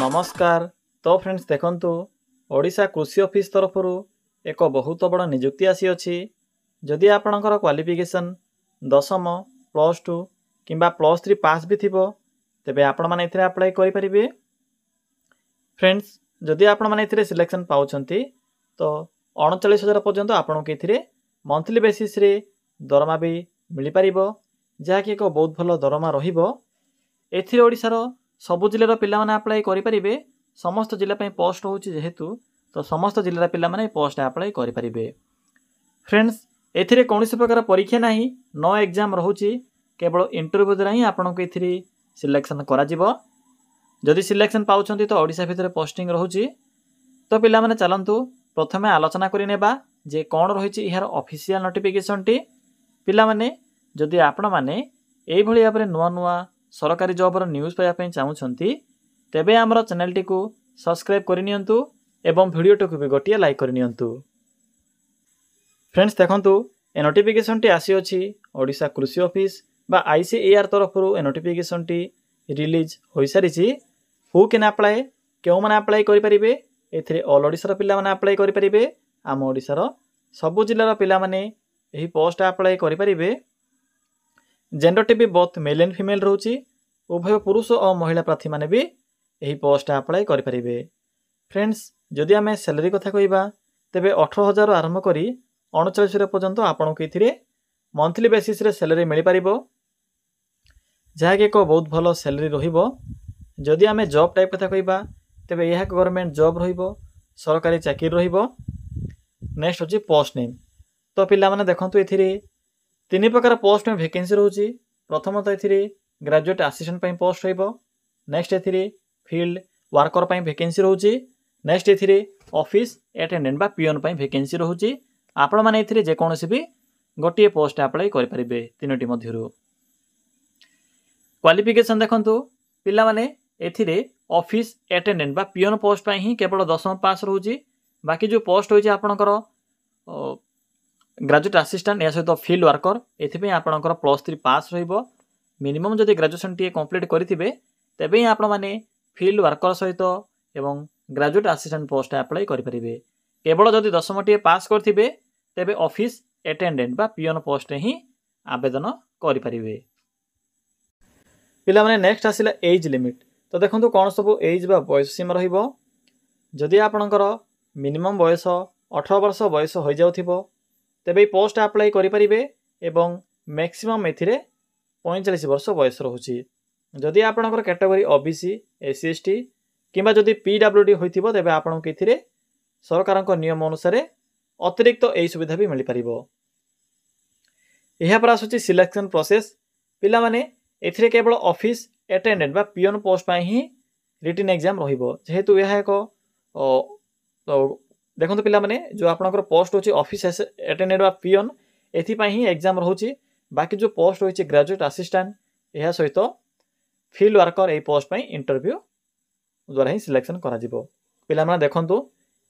नमस्कार। तो फ्रेंड्स देखंतु ओडिशा कृषि ऑफिस तरफ एक बहुत बड़ नियुक्ति आसी अछि। जदि आपणकर क्वालिफिकेशन दशम +2 किंबा +3 पास भी थिबो तेबे आपण माने इथरे अप्लाई करि परिबे। फ्रेंड्स जदि आपण माने इथरे सिलेक्शन पाउछंती तो 39,000 पर्यंत आपण के इथरे मंथली बेसिस रे दरमा भी मिली परिबो, जहा कि एक बहुत भलो दरमा रहिबो। एथिरे ओडिसा रो सबु जिल्लार पिला माने अप्लाई करि परिबे। समस्त जिल्ला पई पोस्ट होउची जेहेतु तो समस्त जिल्लार पिला माने पोस्ट अप्लाई करि परिबे। फ्रेंड्स एथिरे कोनोसी प्रकार परीक्षा नाही, नो एग्जाम रहउची, केवल इंटरव्यू द्वारा ही आपण को एथिरे सिलेक्शन करा जिवो। जदि सिलेक्शन पाउछंती तो ओडिसा भितर पोस्टिंग रहउची। तो पिला माने चलंतु प्रथमे आलोचना करि नेबा जे कोन रहिची इहार ऑफिशियल नोटिफिकेशन टी। पिला माने जदि आपण माने एई भली भाबरे नुवा नुवा सरकारी जॉब न्यूज पाइबा चाहूँगी तेबे आमर चैनल टी को सब्सक्राइब करनियंतु एवं वीडियो टी को भी गोटे लाइक करनियंतु। फ्रेंड्स देखंतु ए नोटिफिकेशन टी आसी अछि ओडिशा कृषि ऑफिस बा आईसीएआर तरफ ए नोटिफिकेशन टी रिलीज होई सारिछि। हु कैन अप्लाई केउ माने अप्लाई करि परिबे, एथिरे ऑल ओडिसा रो पिला माने अप्लाई करि परिबे। आम ओडिसा रो सबु जिल्ला रो पिला माने एही पोस्ट अप्लाई करि परिबे। जेंडर टी भी बोथ मेल एंड फीमेल रहउची, उभय पुरुष और महिला प्रार्थी माने भी यही पोस्ट अप्लाई करि परिबे। फ्रेंड्स जदि आमे सैलरी कथा कहिबा तेबे 18,000 आरंभ करी 39,000 पर्यंत आपण को इथिरे मंथली बेसिस रे सैलरी मिली परिबो, जहा कि एक बहुत भलो सैलरी रहिबो। जदि आमे जॉब टाइप कथा कहिबा तेबे यह गवर्नमेंट जॉब रहिबो, सरकारी चाकरी रहिबो। नेक्स्ट होची पोस्ट नेम। तो पिला माने देखंतु इथिरे तीन प्रकार पोस्ट में वैकेंसी रहउची। प्रथमत एथिरे ग्रेजुएट असिस्टेंट पई पोस्ट रहइबो। नेक्स्ट एथिरे फील्ड वर्कर पई वैकेंसी रहउची। नेक्स्ट एथिरे ऑफिस अटेंडेंट बा पियन पई वैकेंसी रहउची। आपण माने एथिरे जे कोनोसी भी गोटिए पोस्ट अप्लाई करि परिबे तीनोटी मध्यरु। क्वालिफिकेशन देखंतु पिला माने एथिरे ऑफिस अटेंडेंट बा पियन पोस्ट पई ही केवल 10th पास रहउची। बाकी जो पोस्ट होइची आपणकर ग्रेजुएट असिस्टेंट या सहित फील्ड वर्कर एथिपे आपणकर +3 पास रहिबो। मिनिमम जदि ग्रेजुएशन टी कंप्लीट करिथिबे तेबे ही आपण माने फील्ड वर्कर सहित एवं ग्रेजुएट असिस्टेंट पोस्ट अप्लाई करि परिबे। केवल जदि 10th टी पास करथिबे तेबे ऑफिस अटेंडेंट बा पियन पोस्ट ही आवेदन करि परिबे। पिला माने नेक्स्ट आसिला एज लिमिट। तो देखंतु कोन सब एज बा बयस सीमा रहिबो। जदि आपणकर मिनिमम बयस 18 वर्ष बयस होई जाउथिबो तेबे पोस्ट अप्लाई करि परिबे एवं मैक्सिमम एथिरे 45 वर्ष बयस रहउची। जदि आपणकर कैटेगरी ओबीसी एससी एसटी किंबा जदि पीडब्ल्यूडी होइथिबो तेबे आपण के इथिरे सरकारक नियम अनुसार अतिरिक्त एई सुविधा भी मिली परिबो। एहा पर आसुची सिलेक्शन प्रोसेस। पिला माने एथिरे केवल ऑफिस अटेंडेंट बा पियन पोस्ट पई ही रिटन एग्जाम रहिबो। जेहेतु यह एक देखंतु पिला माने जो आपणकर पोस्ट होची ऑफिस अटेंडेंट बा पियन एथि पई ही एग्जाम रहउची। बाकी जो पोस्ट होची ग्रेजुएट असिस्टेंट एहा सहित फील्ड वर्कर ए पोस्ट पई इंटरव्यू द्वारा ही सिलेक्शन करा जिवो। पिला माने देखंतु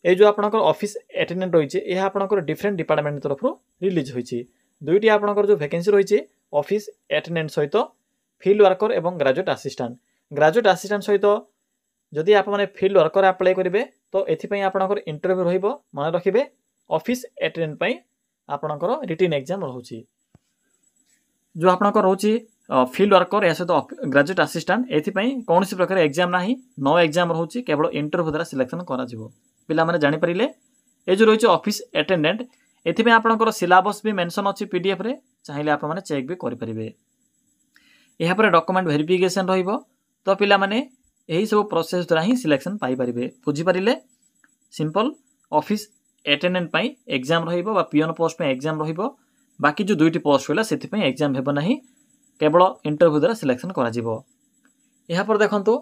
ए जो आपणकर ऑफिस अटेंडेंट होईची एहा आपणकर डिफरेंट डिपार्टमेंट तरफ रिलीज होईची। दुईटी आपणकर जो वैकेंसी रहिची ऑफिस अटेंडेंट सहित फील्ड वर्कर एवं ग्रेजुएट असिस्टेंट। ग्रेजुएट असिस्टेंट सहित जदि आप माने फील्ड वर्कर अप्लाई करिवे तो एथि पई आपणकर इंटरव्यू रहिबो। माने रखिबे ऑफिस अटेंडेंट पई आपणकर रिटन एग्जाम रहउची। जो आपणकर रहउची फील्ड वर्कर या सहित ग्रेजुएट असिस्टेंट एथि पई कोनोसी प्रकार एग्जाम नाही, नो एग्जाम रहउची, केवल इंटरव्यू द्वारा सिलेक्शन करा जिवो। पिला माने जानि परिले ए जो रहिची ऑफिस अटेंडेंट एथि पई आपणकर सिलेबस भी मेंशन अछि पीडीएफ रे, चाहिले आप माने चेक भी करि परिबे। एहा पर डॉक्यूमेंट वेरिफिकेशन रहिबो। तो पिला माने एही सब प्रोसेस द्वारा ही सिलेक्शन पाई परिबे। बुझी परिले सिंपल ऑफिस अटेंडेंट पई एग्जाम रहिबो बा पियन पोस्ट पे एग्जाम रहिबो। बाकी जो दुईटी पोस्ट होला सेति पई एग्जाम हेबो नाही, केवल इंटरव्यू द्वारा सिलेक्शन करा जिवो। एहा पर देखंतु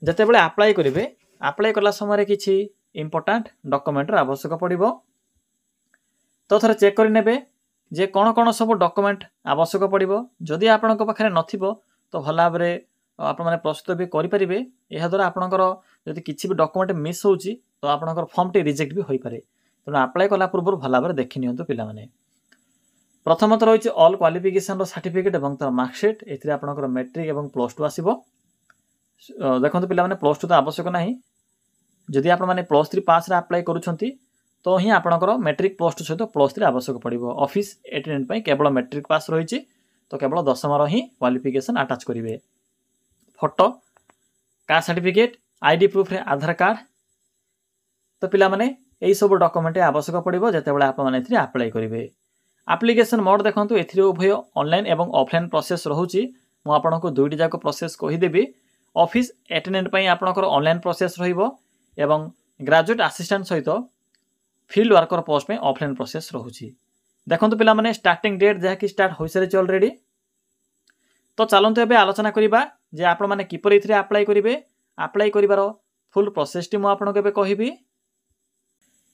जते बेले अप्लाई करिवे अप्लाई करला समय रे किछि इंपोर्टेंट डॉक्यूमेंट र आवश्यक पड़िबो। तो थरे चेक करि नेबे जे कोन कोन सब डॉक्यूमेंट आवश्यक पड़िबो। जदि आपनक पाखरे नथिबो तो भला भाबरे आपण माने प्रस्तुत भी करि परिबे। एहा द्वारा आपनकर जदि किछि भी डॉक्यूमेंट मिस होउची तो आपनकर फॉर्म टी रिजेक्ट भी होई पारे। तनो अप्लाई कला पूर्व भला भाबरे देखि नियंतु पिला माने। प्रथमत रहिछि ऑल क्वालिफिकेशन रो सर्टिफिकेट एवं तर मार्कशीट। एथिरे आपनकर मैट्रिक एवं +2 आसीबो। देखो पे प्लस टू तो आवश्यक ना जदि आपने प्लस थ्री पास आप्लाय करुँच तो ही आपंकर मैट्रिक प्लस टू सहित प्लस थ्री आवश्यक पड़ो ऑफिस अटेंडेंट केवल मैट्रिक पास रही तो केवल 10वीं ही क्वालिफिकेशन अटैच करेंगे photo caste certificate ID proof रे आधार कार्ड तो पिला माने यही सब डॉक्यूमेंट आवश्यक पड़ो जितेबाला आपने आप्लाय करेंगे एप्लिकेशन मोड देखो ए उभय ऑनलाइन एवं ऑफलाइन प्रोसेस रोचे मुझे दुईटी जाक प्रोसेस कहीदेवी ऑफिस अटेंडेंट आपंकर ऑनलाइन प्रोसेस एवं ग्रेजुएट असिस्टेंट सहित फील्ड वर्कर पोस्ट में ऑफलाइन प्रोसेस रोचे देखो पिला माने स्टार्टिंग डेट जहाँकि स्टार्ट हो सारी ऑलरेडी तो चलते एवं आलोचना करवा जे आपण मैंने किपर आप्लाय करेंगे आप्लाय कर फुल प्रोसेस टी मुझे कहबी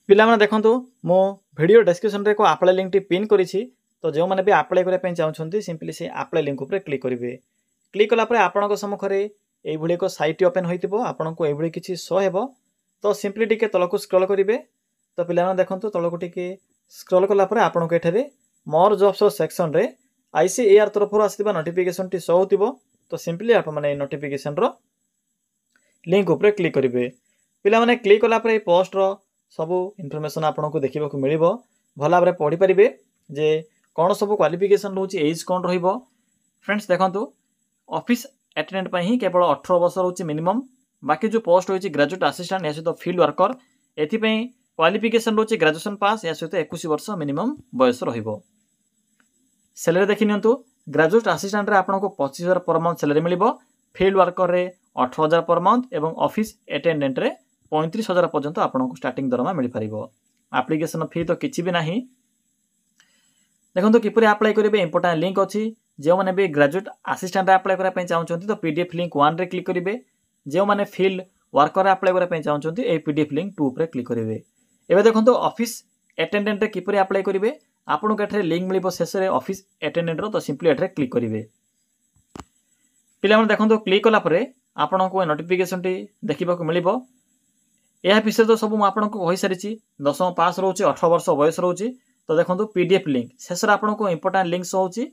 पिला देखो मो वीडियो डिस्क्रिप्शन रे को आप्लाय लिंक टी पिन करी तो जो मैंने भी आप्लाय करने चाहते सिंपली से आप्लाय लिंक उपर क्लिक करेंगे क्लिक कलापर आपण सम्मुखें ये एक साइट ओपन होती आपन को ये किसी शो हे तो सिंपली टी तलक स्क्रॉल करेंगे तो पिला देखो तलक टी स्क्रॉल कलापर आपन को ये मोर जॉब्स सेक्शन रे ICAR तरफ आसवा नोटिफिकेशन टी शो हो तो सिंपली आप नोटिफिकेशन रो लिंक उपर क्लिक करेंगे पिला माने क्लिक कलापर पोस्ट रो सबू इनफॉरमेशन आपन को देखा मिल भल भाव पढ़ी पारे जे कौन सब क्वालिफिकेशन रोचे एज कौन रो फ्रेंड्स देखो ऑफिस अटेंडेंट ही केवल 18 वर्ष रोचे मिनिमम बाकी जो पोस्ट होती ग्रेजुएट असिस्टेंट या सहित फील्ड वर्कर एपाई क्वालिफिकेशन रोचे ग्रेजुएशन पास या सहित 21 वर्ष मिनिमम बयस सैलरी देखी नियंतु ग्रेजुएट असिस्टेंट रे आपको 25,000 पर मंथ सैलरी मिल फील्ड वर्कर रे 18,000 पर मंथ एवं ऑफिस अटेंडेंट रे 35,000 पर्यंत आपको स्टार्टिंग दरमा मिल पार एप्लिकेशन फी तो किसी भी ना देखो किपर आप्लाय करेंगे इंपोर्टां लिंक अच्छी जो मैंने भी ग्रेजुएट असिस्टेंट आप्लाय करने चाहते तो PDF लिंक 1 रे क्लिक करेंगे जो मैंने फील्ड वर्कर आप्लाय करने चाहते ये PDF लिंक 2 पर क्लिक करेंगे एवं देखो ऑफिस अटेंडेंट किपर आप्लाय करेंगे आपको ये लिंक मिल शेष में ऑफिस अटेंडेंट तो सिंपली ये क्लिक करेंगे पिला देखो क्लिक कलापर आपण को नोटिफिकेशन टी देखा मिल यह विषय तो सब मुझे कही सारी 10वीं पास रोचे 18 वर्ष बयस रोचे तो देखो PDF लिंक शेष में आपको इंपोर्टां लिंक शो होची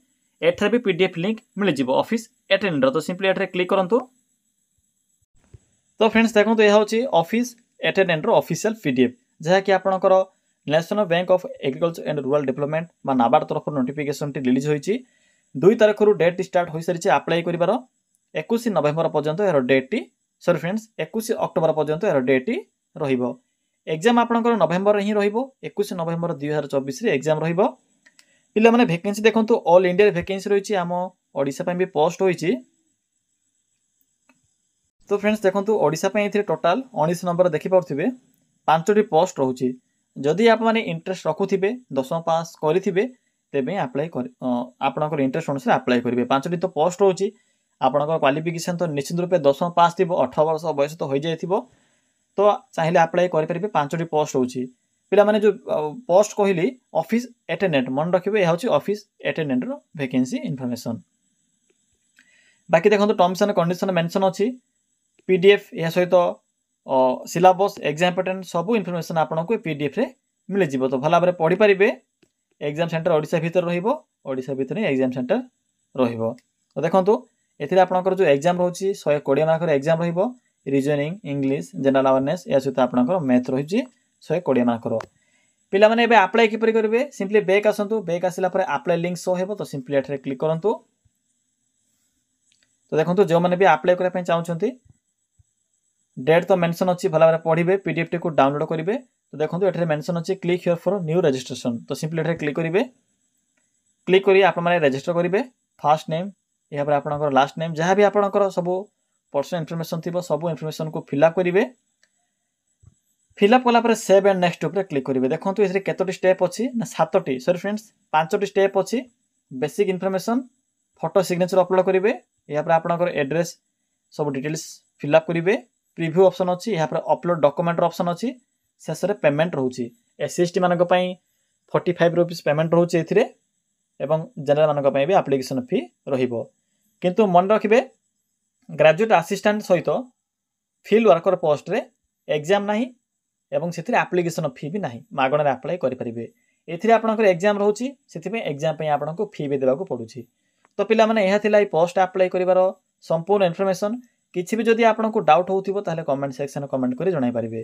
एठरे भी PDF लिंक मिल जाव ऑफिस अटेंडेंट तो सिंपली एठरे क्लिक करंतु तो फ्रेंड्स देखो यह हूँ ऑफिस अटेंडेंट ऑफिशियल PDF जहाँकि आपंकर national bank of agriculture and rural development NABARD तरफ नोटिफिकेशन टी रिलीज होती 2 तारीख रु डेट स्टार्ट हो सारी आप्लाय कर 21 नवेम्बर पर्यंत यार डेट टी सॉरी फ्रेंड्स 21 अक्टोबर पर्यंत यार डेट टी रहिबो एग्जाम आपंकर नवेम्बर ही रहिबो 21 नवेम्बर 2024 रे एग्जाम रहिबो पिला माने वैकेंसी देखंतु ऑल इंडिया वैकेंसी रहिछि आम ओडिसा पय भी पोस्ट होइछि तो फ्रेंड्स देखंतु ओडिसा पय इथे टोटल 19 नंबर देखि पाउथिबे 5टी पोस्ट रहउछि जदि आप माने इंटरेस्ट रखुथिबे 10वीं पास करिथिबे तेबे अप्लाई कर आपनकर इंटरेस्ट अनुसार अप्लाई करिवे 5टी तो पोस्ट रहउछि आपनकर क्वालिफिकेशन तो निश्चित रूपे 10वीं पास थिबो 18 वर्ष बयस तो होई जायथिबो तो चाहिए अप्लाई करेंगे 5टी पोस्ट होची पिला माने जो पोस्ट कहली ऑफिस अटेंडेंट मन रखिबे यह होची ऑफिस अटेंडेंट रो वैकेंसी इन्फॉर्मेशन बाकी देखो टर्म्स एंड कंडीशन मेंशन अछि PDF या सहित सिलेबस एग्जाम पैटर्न सब इन्फॉर्मेशन आपको PDF रे मिल जिवो तो भला भाबरे पढ़ी पारिबे एग्जाम सेंटर ओडिसा भीतर रहिबो ओडिसा भीतर एग्जाम सेंटर रहिबो तो देखंतु एथिरे आपनकर जो एग्जाम रहउची 120 मार्क रो एग्जाम रहिबो रीजनिंग इंग्लिश जनरल अवेयरनेस या सहित आपनकर मैथ रही 120 मार्क रो पिला माने एबे अप्लाई किपरि करिवे सिंपली बैक आसंतु बैक आसिला परे अप्लाई लिंक शो हेबो तो सिंपली एठरे क्लिक करंतु तो देखंतु जो माने भी अप्लाई करे पय चाहउछंती डेट तो मेंशन अछि भला भाबरे पढिबे PDF टी को डाउनलोड करिवे तो देखंतु एठरे मेंशन अछि click here for new registration तो सिंपली एठरे क्लिक करिवे क्लिक करी आपण माने रजिस्टर करिवे फर्स्ट नेम या पर आपनकर लास्ट नेम जहां भी आपनकर सब पर्सनल इन्फॉर्मेशन थी सब इन्फॉर्मेशन को फिलअप करेंगे फिलअप कलापर सेव एंड नेक्स्ट ऊपर क्लिक करेंगे देखो ये केतोटी स्टेप अच्छी ना 7टी सॉरी फ्रेंड्स 5टी स्टेप अच्छी basic information photo signature upload करेंगे या पर आपनकर एड्रेस सब डिटेल्स फिलअप करेंगे प्रीव्यू ऑप्शन अच्छी यहाँ पर अपलोड डॉक्यूमेंट ऑप्शन अच्छी शेष में पेमेंट रोचे SC/ST मानक 45 रुपीस पेमेंट रोचे एवं जनरल मानक भी एप्लिकेशन फी रहिबो किंतु मन रखिबे ग्रेजुएट असिस्टेंट सहित फील्ड वर्कर पोस्ट रे एग्जाम नाही एवं से एप्लिकेशन फी भी नाही मागणार अप्लाई करि परिबे एथिरे आपनकर एग्जाम रहउची सेति एग्जाम पे आपनको फी भी देबाको पडुची तो पिला माने एहा थिला पोस्ट अप्लाई करिवार संपूर्ण इन्फॉर्मेशन କିଛି ବି ଯଦି ଆପଣଙ୍କୁ ଡାଉଟ୍ ହେଉଥିବ ତାହେଲେ କମେଣ୍ଟ ସେକ୍ସନରେ କମେଣ୍ଟ କରି ଜଣାଇ ପାରିବେ।